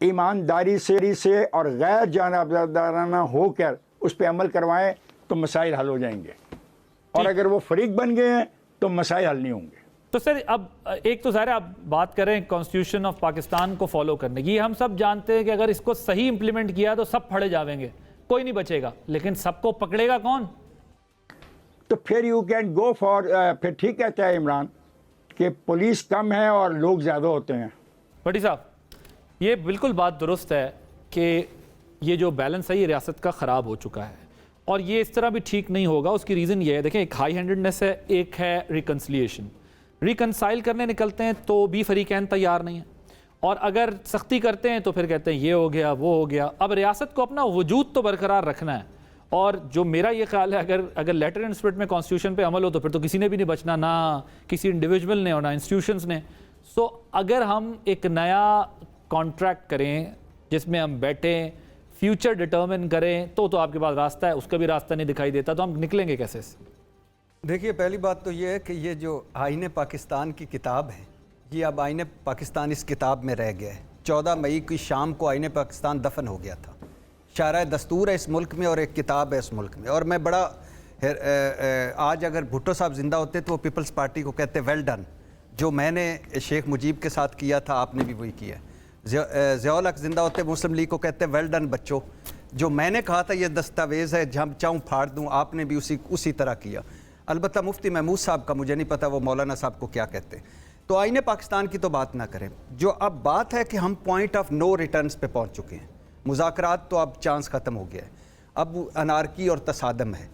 ایمانداری سے اور غیر جانبدارانہ ہو کر اس پہ عمل کروائیں تو مسائل حل ہو جائیں گے، اور اگر وہ فریق بن گئے ہیں تو مسائل حل نہیں ہوں گے۔ تو سر اب ایک تو ظاہر ہے آپ بات کریں کانسٹیٹیوشن آف پاکستان کو فالو کرنے کی، ہم سب جانتے ہیں کہ اگر اس کو صحیح امپلیمنٹ کیا تو سب پھڑے جاویں گے، کوئی نہیں بچے گا، لیکن سب کو پکڑے گا کون؟ تو پھر یو کین گو فار، پھر ٹھیک کہتا ہے عمران کہ پولیس کم ہے اور لوگ زیادہ ہوتے ہیں۔ بھٹی صاحب یہ بالکل بات درست ہے کہ یہ جو بیلنس ہے یہ ریاست کا خراب ہو چکا ہے، اور یہ اس طرح بھی ٹھیک نہیں ہوگا۔ اس کی ریزن یہ ہے، دیکھیں ایک ہائی ہینڈڈنیس ہے، ایک ہے ریکنسلیشن۔ ریکنسائل کرنے نکلتے ہیں تو بھی فریقین تیار نہیں ہیں، اور اگر سختی کرتے ہیں تو پھر کہتے ہیں یہ ہو گیا وہ ہو گیا۔ اب ریاست کو اپنا وجود تو برقرار رکھنا ہے، اور جو میرا یہ خیال ہے اگر لیٹر اینڈ اسپرٹ میں کانسٹیٹیوشن پہ عمل ہو تو پھر تو کسی نے بھی نہیں بچنا، نہ کسی انڈیویجول نے اور نہ انسٹیٹیوشنز نے۔ سو اگر ہم ایک نیا کانٹریکٹ کریں جس میں ہم بیٹھیں، فیوچر ڈٹرمن کریں تو آپ کے پاس راستہ ہے، اس کا بھی راستہ نہیں دکھائی دیتا، تو ہم نکلیں گے کیسے سے؟ دیکھیے پہلی بات تو یہ ہے کہ یہ جو آئین پاکستان کی کتاب ہے، یہ اب آئین پاکستان اس کتاب میں رہ گیا ہے۔ 14 مئی کی شام کو آئین پاکستان دفن ہو گیا تھا۔ شارع دستور ہے اس ملک میں اور ایک کتاب ہے اس ملک میں، اور میں بڑا آج اگر بھٹو صاحب زندہ ہوتے تو وہ پیپلز پارٹی کو کہتے ویل ڈن، جو میں نے شیخ مجیب کے ساتھ کیا تھا آپ نے بھی وہی کیا ہے۔ ضیاء الحق زندہ ہوتے مسلم لیگ کو کہتے ویل ڈن بچوں، جو میں نے کہا تھا یہ دستاویز ہے جہاں چاہوں پھاڑ دوں، آپ نے بھی اسی طرح کیا۔ البتہ مفتی محمود صاحب کا مجھے نہیں پتہ وہ مولانا صاحب کو کیا کہتے ہیں۔ تو آئین پاکستان کی تو بات نہ کریں، جو اب بات ہے کہ ہم پوائنٹ آف نو ریٹرنز پہ پہنچ چکے ہیں۔ مذاکرات تو اب چانس ختم ہو گیا ہے، اب انارکی اور تصادم ہے۔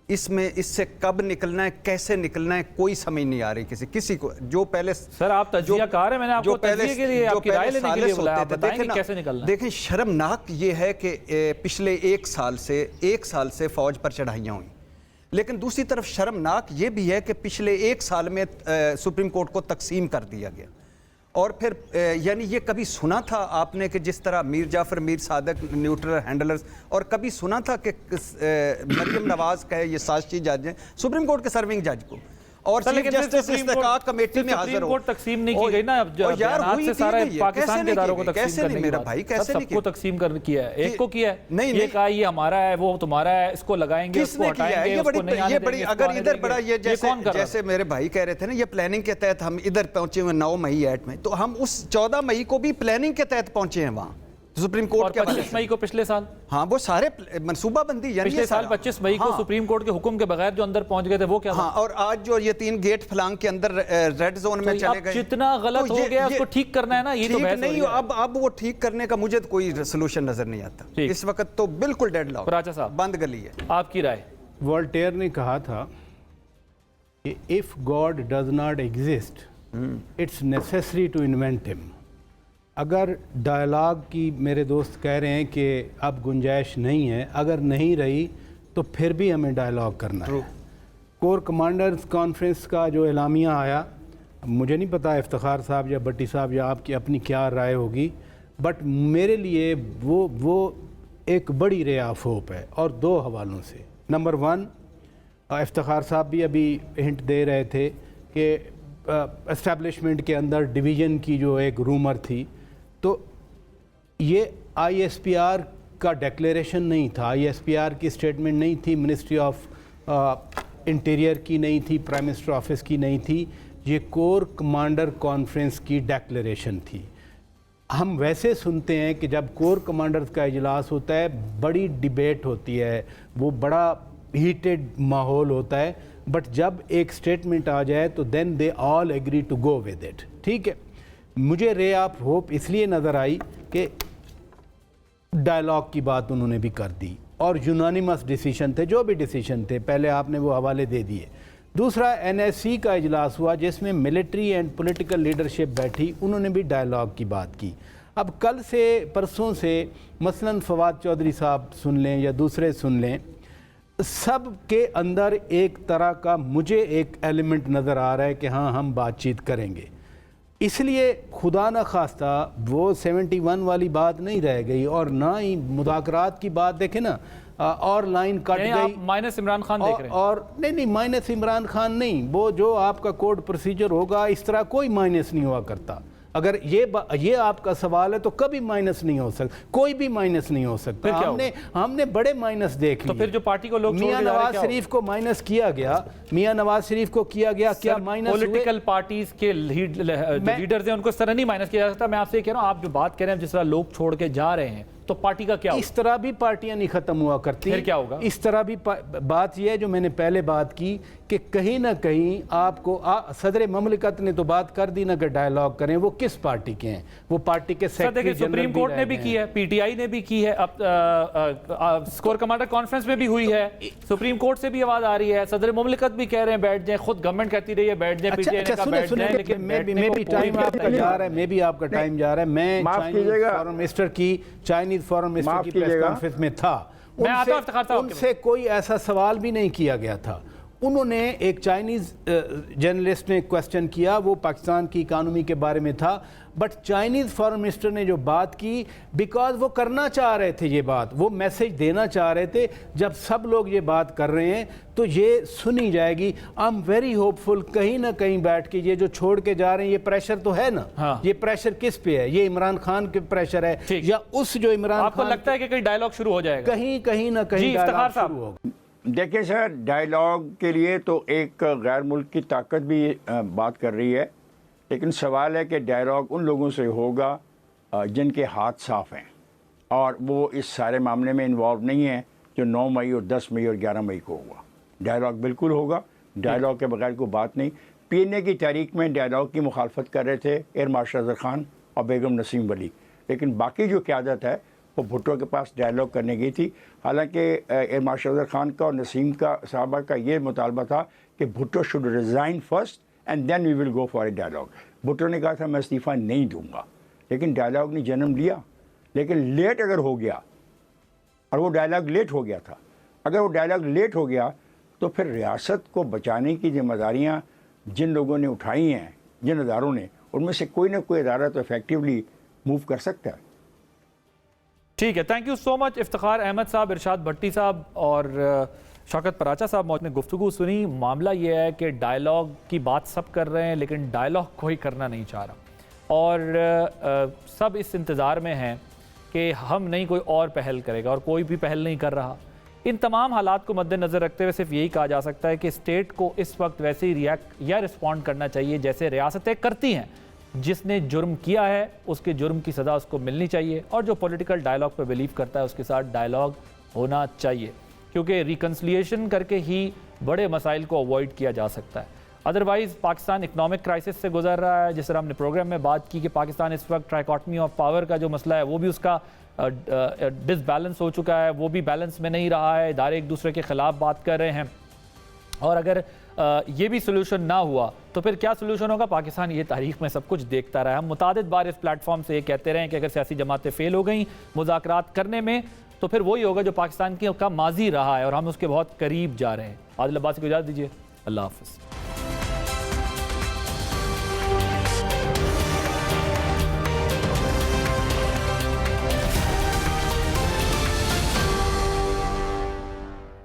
اس میں اس سے کب نکلنا ہے، کیسے نکلنا ہے، کوئی سمجھ نہیں آ رہی کسی کو۔ جو پہلے سر آپ تجزیہ کار ہیں، میں نے آپ کو تجزیے کے لیے آپ کی رائے لینے کے لیے بلایا، آپ بتائیں گے کیسے نکلنا ہے۔ دیکھیں شرمناک یہ ہے کہ پچھلے ایک سال سے فوج پر چڑھائیاں ہوئیں، لیکن دوسری طرف شرمناک یہ بھی ہے کہ پچھلے ایک سال میں سپریم کورٹ کو تقسیم کر دیا گیا، اور پھر یعنی یہ کبھی سنا تھا آپ نے کہ جس طرح میر جعفر میر صادق نیوٹرل ہینڈلرز، اور کبھی سنا تھا کہ مریم نواز کا یہ سازشی جج ہیں سپریم کورٹ کے سرونگ جج کو، اور چیف جسٹس استحقاق کمیٹی میں حاضر ہو۔ سپریم کورٹ تقسیم نہیں کی گئی نا، اب بیانات سے سارے پاکستان کے اداروں کو تقسیم کرنے کی بات، سب کو تقسیم کیا ہے، ایک کو کیا ہے، یہ کہا یہ ہمارا ہے وہ تمہارا ہے، اس کو لگائیں گے، اس کو ہٹائیں گے، اس کو نہیں آنے دیں گے۔ اگر ادھر بڑا یہ جیسے میرے بھائی کہہ رہے تھے نا، یہ پلاننگ کے تحت ہم ادھر پہنچے ہوئے 9 مئی ایٹ میں، تو ہم اس 14 مئی کو بھی پلاننگ کے تحت پہنچے ہیں وہاں سپریم کورٹ کے 25 مئی کو پچھلے سال، ہاں وہ سارے منصوبہ بندی یعنی پچھلے سال 25 مئی کو سپریم کورٹ کے حکم کے بغیر جو اندر پہنچ گئے تھے وہ کیا تھا؟ ہاں، اور آج جو یہ 3 گیٹ پھلانگ کے اندر ریڈ زون میں چلے گئے، جتنا غلط ہو گیا اس کو ٹھیک کرنا ہے نا، یہ تو بحث نہیں، اب وہ ٹھیک کرنے کا مجھے کوئی سولوشن نظر نہیں آتا اس وقت، تو بالکل ڈیڈ لاک راجہ صاحب بند گلی ہے۔ آپ کی رائے؟ والٹیر نے کہا تھا کہ if God does not exist, it's necessary to invent him۔ اگر ڈائلاگ کی میرے دوست کہہ رہے ہیں کہ اب گنجائش نہیں ہے، اگر نہیں رہی تو پھر بھی ہمیں ڈائلاگ کرنا ہے۔ کور کمانڈرز کانفرنس کا جو اعلامیہ آیا، مجھے نہیں پتا افتخار صاحب یا بٹی صاحب یا آپ کی اپنی کیا رائے ہوگی، بٹ میرے لیے وہ ایک بڑی رے آف ہوپ ہے، اور 2 حوالوں سے۔ نمبر 1، افتخار صاحب بھی ابھی ہنٹ دے رہے تھے کہ اسٹیبلشمنٹ کے اندر ڈویژن کی جو ایک رومر تھی، تو یہ آئی ایس پی آر کا ڈیکلیریشن نہیں تھا، آئی ایس پی آر کی اسٹیٹمنٹ نہیں تھی، منسٹری آف انٹیریئر کی نہیں تھی، پرائم منسٹر آفس کی نہیں تھی، یہ کور کمانڈر کانفرنس کی ڈیکلیریشن تھی۔ ہم ویسے سنتے ہیں کہ جب کور کمانڈرز کا اجلاس ہوتا ہے بڑی ڈیبیٹ ہوتی ہے، وہ بڑا ہیٹڈ ماحول ہوتا ہے، بٹ جب ایک اسٹیٹمنٹ آ جائے تو then they all agree to go with it, ٹھیک ہے۔ مجھے رے آف ہوپ اس لیے نظر آئی کہ ڈائلاگ کی بات انہوں نے بھی کر دی، اور یونانیمس ڈیسیشن تھے، جو بھی ڈیسیشن تھے پہلے آپ نے وہ حوالے دے دیے۔ دوسرا این ایس سی کا اجلاس ہوا جس میں ملٹری اینڈ پولیٹیکل لیڈرشپ بیٹھی، انہوں نے بھی ڈائلاگ کی بات کی۔ اب کل سے پرسوں سے مثلاً فواد چودھری صاحب سن لیں یا دوسرے سن لیں، سب کے اندر ایک طرح کا مجھے ایک ایلیمنٹ نظر آ رہا ہے کہ ہاں ہم بات چیت کریں گے۔ اس لیے خدا نہ خواستہ وہ 71 والی بات نہیں رہ گئی، اور نہ ہی مذاکرات کی بات۔ دیکھیں نا، اور لائن کٹ یعنی گئی آپ مائنس عمران خان دیکھ رہے ہیں؟ اور نہیں مائنس عمران خان نہیں، وہ جو آپ کا کوڈ پروسیجر ہوگا اس طرح کوئی مائنس نہیں ہوا کرتا. اگر یہ آپ کا سوال ہے تو کبھی مائنس نہیں ہو سکتا، کوئی بھی مائنس نہیں ہو سکتا. ہم نے بڑے مائنس دیکھ لیے. تو پھر جو پارٹی کو لوگ میاں نواز شریف کو مائنس کیا گیا، میاں نواز شریف کو کیا گیا، کیا مائنس ہوئے؟ پولیٹیکل پارٹیز کے لیڈرز ہیں ان کو اس طرح نہیں مائنس کیا جا سکتا. میں آپ سے یہ کہہ رہا ہوں، آپ جو بات کہہ رہے ہیں جس طرح لوگ چھوڑ کے جا رہے ہیں تو پارٹی کا کیا ہوگا؟ اس طرح بھی پارٹیاں نہیں ختم ہوا کرتی. پھر کیا ہوگا؟ اس طرح بھی بات یہ ہے جو میں نے پہلے بات کی کہ کہیں نہ کہیں آپ کو صدر مملکت نے تو بات کر دی نا کہ ڈائیلاگ کریں. وہ کس پارٹی کے ہیں؟ وہ پارٹی کے سیکرٹری جنرل. سپریم کورٹ نے بھی کی ہے، پی ٹی آئی نے بھی کی ہے، اب اسکور کمانڈر کانفرنس میں بھی ہوئی ہے، سپریم کورٹ سے بھی آواز آ رہی ہے، صدر مملکت بھی کہہ رہے ہیں بیٹھ جائیں، خود گورنمنٹ کہتی رہی ہے بیٹھ جائیں، پی ٹی آئی نے کہا بیٹھ جائیں، لیکن میں بھی ٹائم آپ کا جا رہا ہے، میں بھی آپ کا ٹائم جا رہا ہے. میں چائنیز فورن منسٹر کی پریس کانفرنس میں تھا. ان سے کوئی ایسا سوال بھی نہیں کیا گیا تھا. انہوں نے ایک چائنیز جرنلسٹ نے کوسچن کیا، وہ پاکستان کی اکانومی کے بارے میں تھا، بٹ چائنیز فورن منسٹر نے جو بات کی بیکاز وہ کرنا چاہ رہے تھے، یہ بات وہ میسج دینا چاہ رہے تھے. جب سب لوگ یہ بات کر رہے ہیں تو یہ سنی جائے گی. آئی ایم ویری ہوپ فل. کہیں نہ کہیں بیٹھ کے یہ جو چھوڑ کے جا رہے ہیں یہ پریشر تو ہے نا. یہ پریشر کس پہ ہے؟ یہ عمران خان کے پریشر ہے یا اس جو عمران خان؟ آپ کو لگتا ہے کہ کہیں ڈائیلاگ شروع ہو جائے گا؟ کہیں نہ کہیں ڈائیلاگ شروع ہوگا. دیکھیں سر، ڈائیلاگ کے لیے تو ایک غیر ملک کی طاقت بھی بات کر رہی ہے، لیکن سوال ہے کہ ڈائیلاگ ان لوگوں سے ہوگا جن کے ہاتھ صاف ہیں اور وہ اس سارے معاملے میں انوالو نہیں ہیں جو 9 مئی اور 10 مئی اور 11 مئی کو ہوا. ڈائیلاگ بالکل ہوگا، ڈائیلاگ کے بغیر کوئی بات نہیں. پی این اے کی تاریخ میں ڈائیلاگ کی مخالفت کر رہے تھے ایئر مارشل اظہر خان اور بیگم نسیم ولی، لیکن باقی جو قیادت ہے وہ بھٹو کے پاس ڈائیلاگ کرنے گئی تھی. حالانکہ ایئر مارشل اظہر خان کا اور نسیم کا صحابہ کا یہ مطالبہ تھا کہ Bhutto should resign first and then we will go for a dialogue. Bhutto نے کہا تھا میں استعفیٰ نہیں دوں گا، لیکن ڈائیلاگ نے جنم لیا. لیکن لیٹ اگر ہو گیا، اور وہ ڈائیلاگ لیٹ ہو گیا تھا، اگر وہ ڈائیلاگ لیٹ ہو گیا تو پھر ریاست کو بچانے کی ذمہ داریاں جن لوگوں نے اٹھائی ہیں، جن اداروں نے، ان میں سے کوئی نہ کوئی ادارہ تو افیکٹولی موو کر سکتا ہے. ٹھیک ہے، تھینک یو سو مچ افتخار احمد صاحب، ارشاد بھٹی صاحب اور شوکت پراچا صاحب نے گفتگو سنی. معاملہ یہ ہے کہ ڈائیلاگ کی بات سب کر رہے ہیں لیکن ڈائیلاگ کوئی کرنا نہیں چاہ رہا، اور سب اس انتظار میں ہیں کہ ہم نہیں کوئی اور پہل کرے گا، اور کوئی بھی پہل نہیں کر رہا. ان تمام حالات کو مد نظر رکھتے ہوئے صرف یہی کہا جا سکتا ہے کہ اسٹیٹ کو اس وقت ویسے ہی ریئیکٹ یا رسپونڈ کرنا چاہیے جیسے ریاستیں کرتی ہیں. جس نے جرم کیا ہے اس کے جرم کی سزا اس کو ملنی چاہیے، اور جو پولیٹیکل ڈائیلاگ پہ بلیو کرتا ہے اس کے ساتھ ڈائیلاگ ہونا چاہیے، کیونکہ ریکنسلیشن کر کے ہی بڑے مسائل کو اوائڈ کیا جا سکتا ہے. ادروائز پاکستان اکنامک کرائسس سے گزر رہا ہے. جس طرح ہم نے پروگرام میں بات کی کہ پاکستان اس وقت ٹرائیکاٹمی آف پاور کا جو مسئلہ ہے وہ بھی اس کا ڈس بیلنس ہو چکا ہے، وہ بھی بیلنس میں نہیں رہا ہے، ادارے ایک دوسرے کے خلاف بات کر رہے ہیں. اور اگر یہ بھی سلوشن نہ ہوا تو پھر کیا سلوشن ہوگا؟ پاکستان یہ تاریخ میں سب کچھ دیکھتا رہا ہے. ہم متعدد بار اس پلیٹ فارم سے یہ کہتے رہے ہیں کہ اگر سیاسی جماعتیں فیل ہو گئیں مذاکرات کرنے میں تو پھر وہی ہوگا جو پاکستان کا ماضی رہا ہے، اور ہم اس کے بہت قریب جا رہے ہیں. عادل عباسی کو اجازت دیجیے، اللہ حافظ.